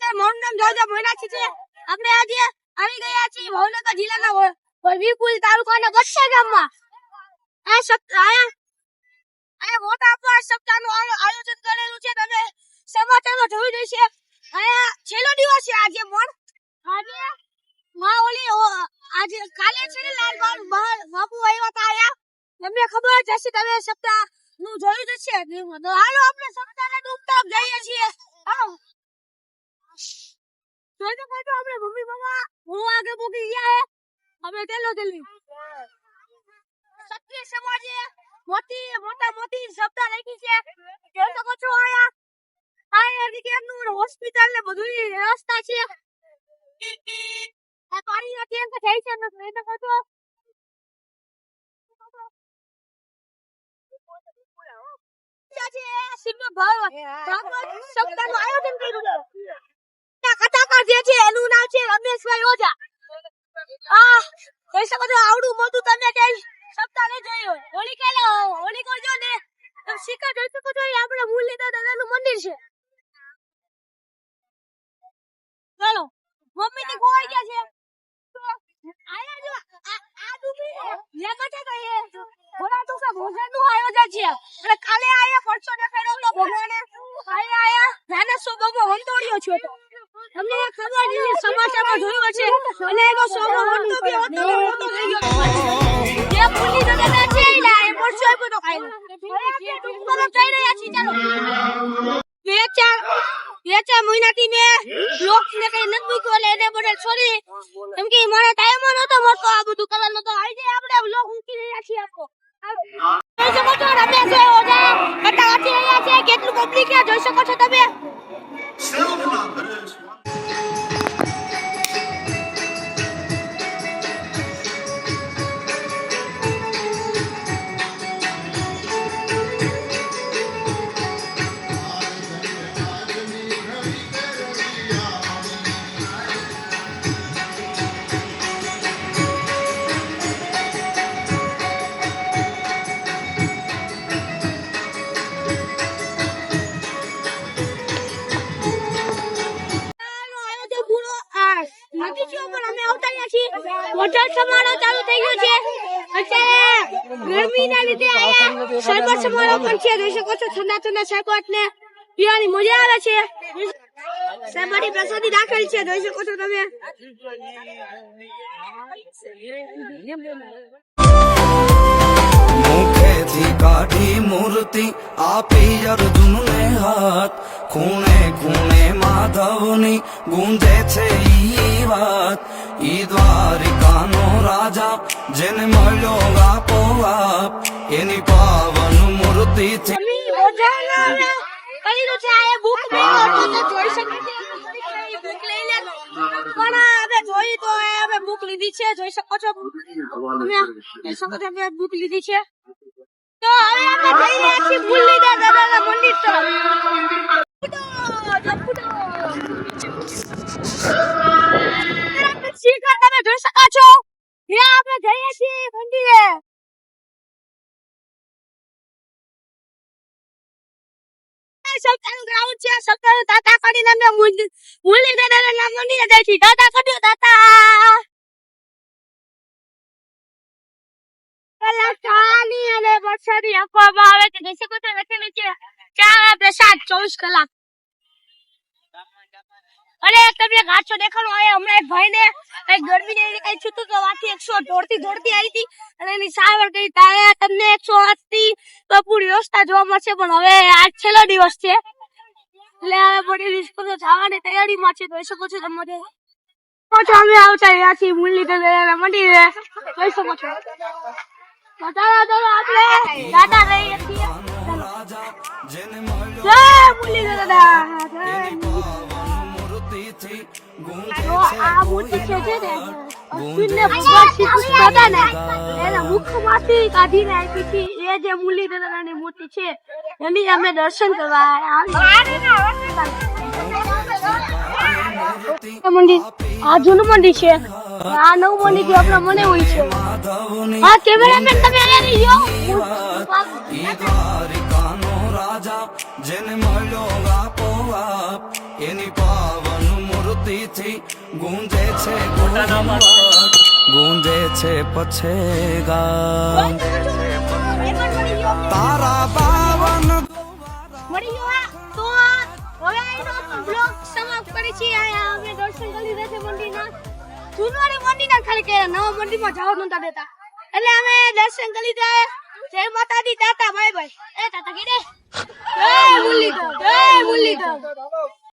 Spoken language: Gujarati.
મારું નામ જોજા મોનાક્ષી છે. આપણે આજે આવી ગયા છીએ ભાવનગર જિલ્લાના વિપુલ તાલુકાના બચ્ચા ગામમાં. આ મોટા આપવા સપ્તાહનું આયોજન કરેલું છે. તમે સમાચારમાં જોઈ જશે. આ છેલ્લો દિવસ છે આજે. આજે આજે કાલે છે ને લાલ બાપુ આવ્યા હતા આયા. તમને ખબર જ હશે, તમે સપ્તાહ નું જોયું જ છે. હાલો આપણે સપ્તાહને ડૂબતા જઈએ છીએ. હાલો જોઈ તો આપણે મમ્મી પપ્પા હું આગળ મૂકી ગયા હે. અમે તેલો તેલી સત્ય સમાજે મોટી સપ્તાહ રાખી છે. જોઈ શકો છો આયા કેમનું હોસ્પિટલ ને બધું વ્યવસ્થા છે. આ પાણી નથી એમ કે જાય છે ને જોઈ શકો છો. સપ્તાહનું આયોજન કર્યું છે. કથાકાર જે છે એનું નામ છે રમેશભાઈ ઓઝા. જોઈ શકો છો આવડું મોટું તમે કઈ સપ્તાહ નહીં જોયું. હોળી કરજો ને શિખર જોઈ શકો છો. આપણે મુરલીધર દાદાનું મંદિર છે. ચાલો મમ્મી થી કોઈ ગયા છે. આયા જો આ ડૂબી લેમાં છે તો એ ઘોડા તો કા ભોજનનું આયોજન છે. અને કાલે આયા પરસો દેખાડ્યો તો ભગવાને આયા જાને સોબો વંતોડ્યો છે. તો તમને ખબર છે સમાચારમાં જોયું હશે. અને એનો સોબો વંતોડ્યો હતો થઈ ગયો. જે ભૂલી દાદા છે એલા એ પરસો આપ્યો તો ખાઈ તરફ જઈ રહ્યા છીએ. ચાલો વેચા મહિનાથી મેં બ્લોગ ને કઈ નથી મૂક્યો એટલે એને બધે છોડી. કેમ કે મારા ટાઈમ નતો મળતો આ બધું કરવાનો. તો આજે આપણે બ્લોગ મૂકી રહ્યા છીએ. જોઈ શકો છો રમેશભાઈ ઓઝા કથા વાંચી રહ્યા છે. કેટલું પબ્લિક છે જોઈ શકો છો તમે. વોટર સમારોહ ચાલુ થઈ ગયો છે. અત્યારે ગરમીના લીધે આયા શરબત સમારોહ પણ છે. જોઈ શકો છો ઠંડા શરબત ને પીવાની મજા આવે છે. શરબતની પ્રસાદી રાખેલી છે. જોઈ શકો છો તમે. મુખેથી કાઢી મૂર્તિ આપી અર્જુનને હાથ. ખૂણે ખૂણે માધવની ગુંજે છે ઈ વાત. ઈ દ્વારિકાનો રાજા જેને મળ્યો આપોઆપ. એની પાવન મૂર્તિ છે. બુક લીધી છે. જોઈ શકો છો બુક લીધી છે. તો હવે આપણે જઈ રહ્યા છીએ મુરલીધર દાદાના મંદિર તરફ. શિખર તમે જોઈ શકો છો. ત્યાં આપણે જઈએ છીએ મંદિરે. સપ્તાહનું ગ્રાઉન્ડ છે. સપ્તાહનું દાતા કરીને અમે મુરલીધર દાદાના મંદિરે જઈએ છીએ. દાદા કર્યો દાતા ચાની અને વરસાદી આપવામાં આવે છે. જોઈ શકો છો લખેલું છે ચા પ્રસાદ 24 કલાક. અરે તમને ગાછો દેખાડો. હમણાં એક ભાઈ ને કઈ ગરમી ને કઈ છૂટું તો વાથી 100 દોડતી આવી હતી અને એની સારવાર કરી. તમને 108 થી પૂરી વ્યવસ્થા જોવા મળશે. પણ હવે આજ છેલ્લો દિવસ છે એટલે હવે બધી સ્કૂલો જવાની તૈયારીમાં છે. જોઈ શકો છો તમે. અમે આવતા રહ્યા છીએ મુરલીધર દાદાના મંદિરે. જોઈ શકો છો. ચાલો આપણે દાદા રહીએ છીએ. જય મુરલીધર દાદા. આ મૂર્તિ છે ને અશ્વિનને ભગવાન શ્રી કૃષ્ણ હતા ને એના મુખમાંથી કાઢીને આપી હતી. એ જે મુરલીધર દાદાની મૂર્તિ છે એની અમે દર્શન કરવા મંદિર. આ જૂનું મંદિર છે. આ નવું મંદિર જે આપણા મને હોય છે. આ કેમેરામેન તમે આવી રાજા જેને મળ્યો આપોઆપ. એની પાવ પાવન મૂર્તિથી ગુંજે છે ગુણવટ, ગુંજે છે પછે ગામ તારા પાવન મળી ગયો તો હવે એનો બ્લોગ સમાપ્ત કરી છે. આયા અમે દર્શન કરી લીધા છે મંદિરના. જૂનવાણી મંદિરના ખાલી કે નવા મંદિરમાં જવા નતા દેતા એટલે અમે દર્શન કરી લીધા. જય માતાજી, ટાટા, બાય બાય. એ ટાટા કે દે. જય મુરલીધર, જય મુરલીધર.